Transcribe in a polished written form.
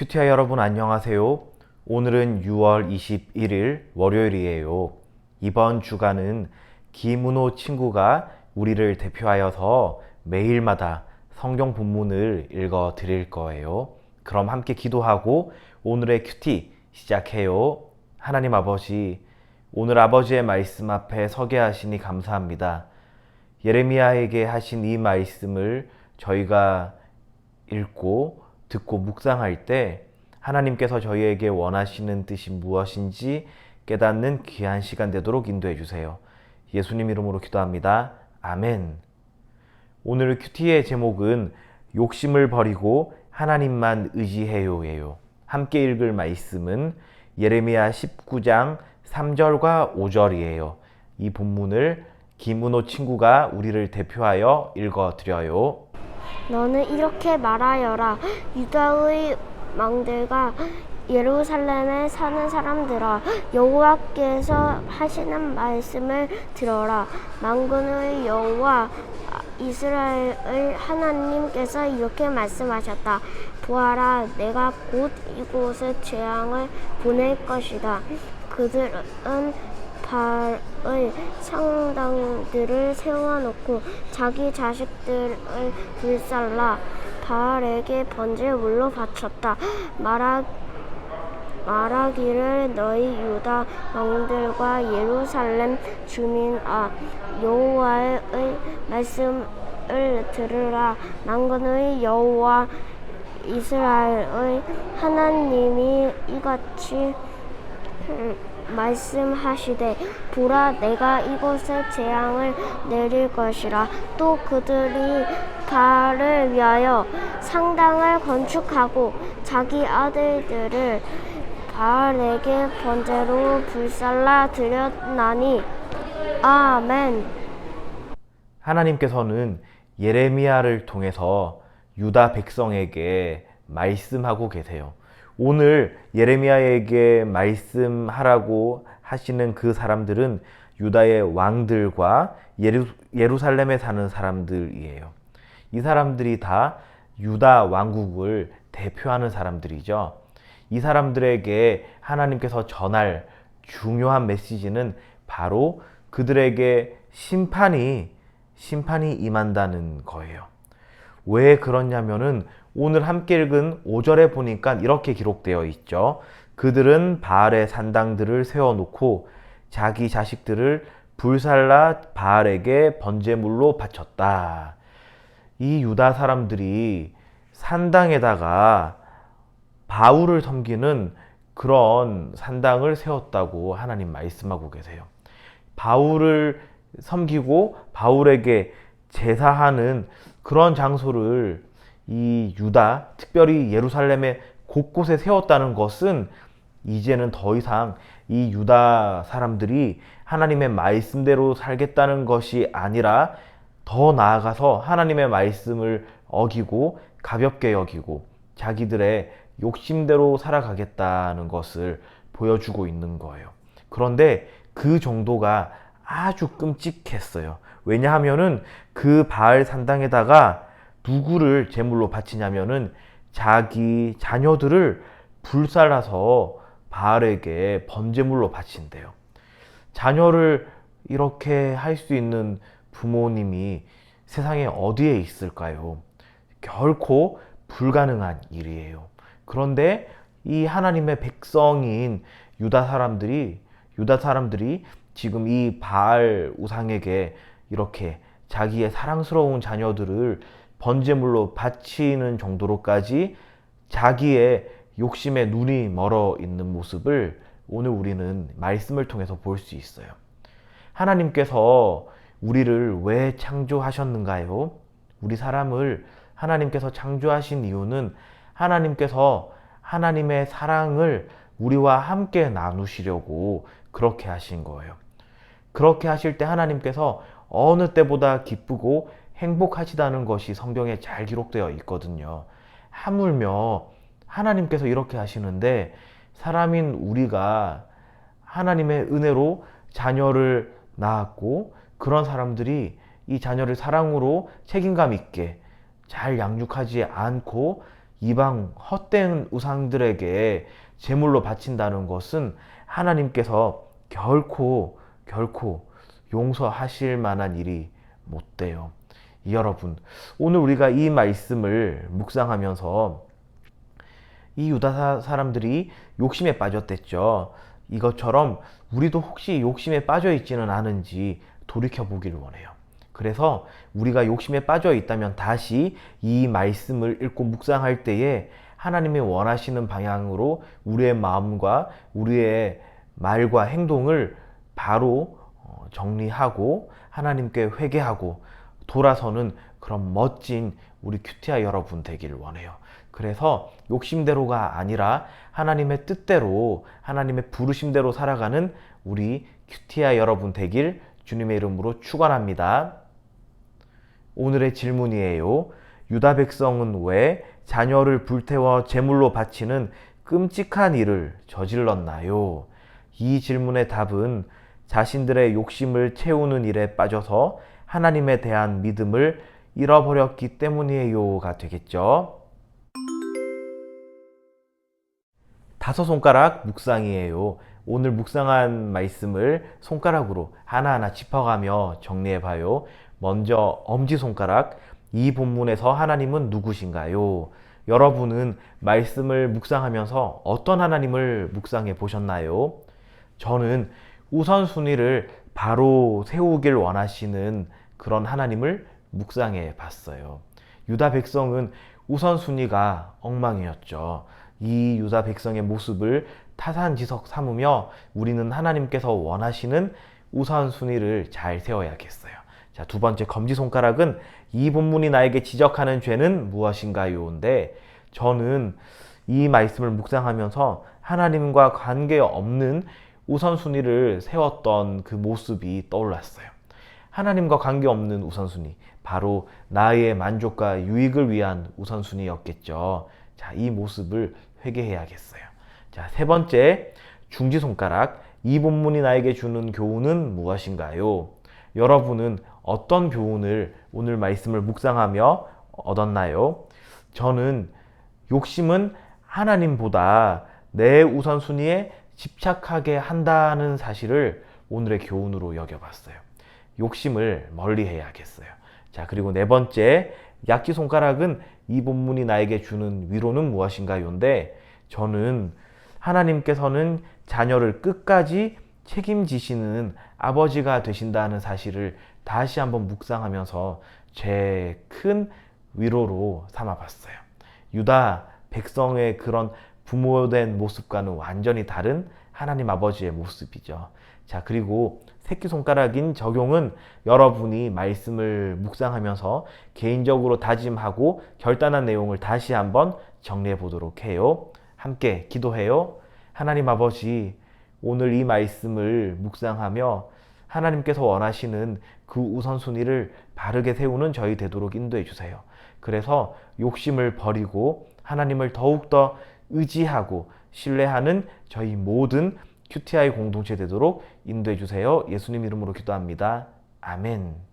큐티아 여러분 안녕하세요. 오늘은 6월 21일 월요일이에요. 이번 주간은 김은호 친구가 우리를 대표하여서 매일마다 성경 본문을 읽어 드릴 거예요. 그럼 함께 기도하고 오늘의 큐티 시작해요. 하나님 아버지, 오늘 아버지의 말씀 앞에 서게 하시니 감사합니다. 예레미야에게 하신 이 말씀을 저희가 읽고 듣고 묵상할 때 하나님께서 저희에게 원하시는 뜻이 무엇인지 깨닫는 귀한 시간 되도록 인도해 주세요. 예수님 이름으로 기도합니다. 아멘. 오늘 큐티의 제목은 욕심을 버리고 하나님만 의지해요예요. 함께 읽을 말씀은 예레미야 19장 3절과 5절이에요. 이 본문을 김은호 친구가 우리를 대표하여 읽어드려요. 너는 이렇게 말하여라. 유다의 왕들과 예루살렘에 사는 사람들아, 여호와께서 하시는 말씀을 들어라. 만군의 여호와 이스라엘의 하나님께서 이렇게 말씀하셨다. 보아라, 내가 곧 이곳에 재앙을 보낼 것이다. 그들은 바알의 상당들을 세워놓고 자기 자식들을 불살라 바알에게 번제물로 바쳤다. 말하기를 너희 유다 왕들과 예루살렘 주민아, 여호와의 말씀을 들으라. 만군의 여호와 이스라엘의 하나님이 이같이 말씀하시되, 보라, 내가 이곳에 재앙을 내릴 것이라. 또 그들이 바알을 위하여 상당을 건축하고 자기 아들들을 바알에게 번제로 불살라 드렸나니. 아멘. 하나님께서는 예레미야를 통해서 유다 백성에게 말씀하고 계세요. 오늘 예레미야에게 말씀하라고 하시는 그 사람들은 유다의 왕들과 예루살렘에 사는 사람들이에요. 이 사람들이 다 유다 왕국을 대표하는 사람들이죠. 이 사람들에게 하나님께서 전할 중요한 메시지는 바로 그들에게 심판이 임한다는 거예요. 왜 그러냐면은 오늘 함께 읽은 5절에 보니까 이렇게 기록되어 있죠. 그들은 바알의 산당들을 세워놓고 자기 자식들을 불살라 바알에게 번제물로 바쳤다. 이 유다 사람들이 산당에다가 바울을 섬기는 그런 산당을 세웠다고 하나님 말씀하고 계세요. 바울을 섬기고 바울에게 제사하는 그런 장소를 이 유다, 특별히 예루살렘의 곳곳에 세웠다는 것은 이제는 더 이상 이 유다 사람들이 하나님의 말씀대로 살겠다는 것이 아니라 더 나아가서 하나님의 말씀을 어기고 가볍게 여기고 자기들의 욕심대로 살아가겠다는 것을 보여주고 있는 거예요. 그런데 그 정도가 아주 끔찍했어요. 왜냐하면은 그 바알 산당에다가 누구를 제물로 바치냐면은 자기 자녀들을 불살라서 바알에게 번제물로 바친대요. 자녀를 이렇게 할 수 있는 부모님이 세상에 어디에 있을까요? 결코 불가능한 일이에요. 그런데 이 하나님의 백성인 유다 사람들이 지금 이 바알 우상에게 이렇게 자기의 사랑스러운 자녀들을 번제물로 바치는 정도로까지 자기의 욕심에 눈이 멀어 있는 모습을 오늘 우리는 말씀을 통해서 볼 수 있어요. 하나님께서 우리를 왜 창조하셨는가요? 우리 사람을 하나님께서 창조하신 이유는 하나님께서 하나님의 사랑을 우리와 함께 나누시려고 그렇게 하신 거예요. 그렇게 하실 때 하나님께서 어느 때보다 기쁘고 행복하시다는 것이 성경에 잘 기록되어 있거든요. 하물며 하나님께서 이렇게 하시는데 사람인 우리가 하나님의 은혜로 자녀를 낳았고 그런 사람들이 이 자녀를 사랑으로 책임감 있게 잘 양육하지 않고 이방 헛된 우상들에게 제물로 바친다는 것은 하나님께서 결코 용서하실 만한 일이 못 돼요. 여러분, 오늘 우리가 이 말씀을 묵상하면서 이 유다 사람들이 욕심에 빠졌댔죠. 이것처럼 우리도 혹시 욕심에 빠져 있지는 않은지 돌이켜 보기를 원해요. 그래서 우리가 욕심에 빠져 있다면 다시 이 말씀을 읽고 묵상할 때에 하나님이 원하시는 방향으로 우리의 마음과 우리의 말과 행동을 바로 정리하고 하나님께 회개하고 돌아서는 그런 멋진 우리 큐티아 여러분 되기를 원해요. 그래서 욕심대로가 아니라 하나님의 뜻대로, 하나님의 부르심대로 살아가는 우리 큐티아 여러분 되길 주님의 이름으로 축원합니다. 오늘의 질문이에요. 유다 백성은 왜 자녀를 불태워 제물로 바치는 끔찍한 일을 저질렀나요? 이 질문의 답은 자신들의 욕심을 채우는 일에 빠져서 하나님에 대한 믿음을 잃어버렸기 때문이에요가 되겠죠. 5손가락 묵상이에요. 오늘 묵상한 말씀을 손가락으로 하나하나 짚어가며 정리해봐요. 먼저 엄지손가락, 이 본문에서 하나님은 누구신가요? 여러분은 말씀을 묵상하면서 어떤 하나님을 묵상해 보셨나요? 저는 우선순위를 바로 세우길 원하시는 그런 하나님을 묵상해 봤어요. 유다 백성은 우선순위가 엉망이었죠. 이 유다 백성의 모습을 타산지석 삼으며 우리는 하나님께서 원하시는 우선순위를 잘 세워야겠어요. 자, 두 번째 검지손가락은 이 본문이 나에게 지적하는 죄는 무엇인가요?인데 저는 이 말씀을 묵상하면서 하나님과 관계없는 우선순위를 세웠던 그 모습이 떠올랐어요. 하나님과 관계없는 우선순위, 바로 나의 만족과 유익을 위한 우선순위였겠죠. 자, 이 모습을 회개해야겠어요. 자, 세 번째 중지손가락, 이 본문이 나에게 주는 교훈은 무엇인가요? 여러분은 어떤 교훈을 오늘 말씀을 묵상하며 얻었나요? 저는 욕심은 하나님보다 내 우선순위에 집착하게 한다는 사실을 오늘의 교훈으로 여겨봤어요. 욕심을 멀리 해야겠어요. 자, 그리고 네 번째 약지손가락은 이 본문이 나에게 주는 위로는 무엇인가요인데 저는 하나님께서는 자녀를 끝까지 책임지시는 아버지가 되신다는 사실을 다시 한번 묵상하면서 제 큰 위로로 삼아봤어요. 유다 백성의 그런 부모된 모습과는 완전히 다른 하나님 아버지의 모습이죠. 자, 그리고 새끼손가락인 적용은 여러분이 말씀을 묵상하면서 개인적으로 다짐하고 결단한 내용을 다시 한번 정리해 보도록 해요. 함께 기도해요. 하나님 아버지, 오늘 이 말씀을 묵상하며 하나님께서 원하시는 그 우선순위를 바르게 세우는 저희 되도록 인도해 주세요. 그래서 욕심을 버리고 하나님을 더욱더 의지하고 신뢰하는 저희 모든 큐티아이 공동체 되도록 인도해 주세요. 예수님 이름으로 기도합니다. 아멘.